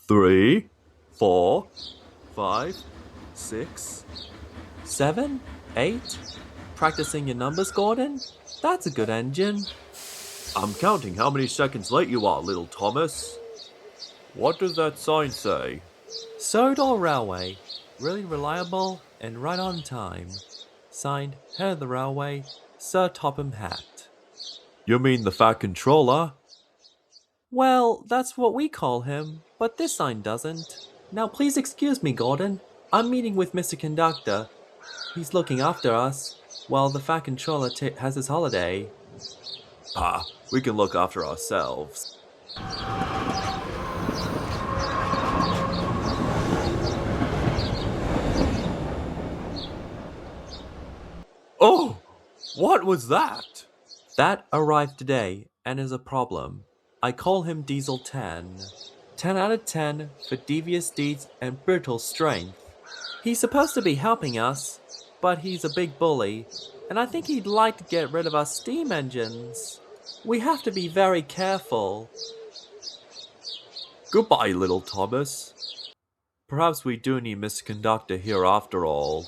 3, 4, 5, 6, 7, 8? Practicing your numbers, Gordon? That's a good engine. I'm counting how many seconds late you are, little Thomas. What does that sign say? Sodor Railway. Really reliable and right on time. Signed, Head of the Railway, Sir Topham Hatt. You mean the Fat Controller? Well, that's what we call him, but this sign doesn't. Now please excuse me, Gordon. I'm meeting with Mr. Conductor. He's looking after us, while the Fat Controller has his holiday. Pa, we can look after ourselves. Oh! What was that? That arrived today and is a problem. I call him Diesel 10. 10 out of 10 for devious deeds and brutal strength. He's supposed to be helping us, but he's a big bully, and I think he'd like to get rid of our steam engines. We have to be very careful. Goodbye, little Thomas. Perhaps we do need Mr. Conductor here after all.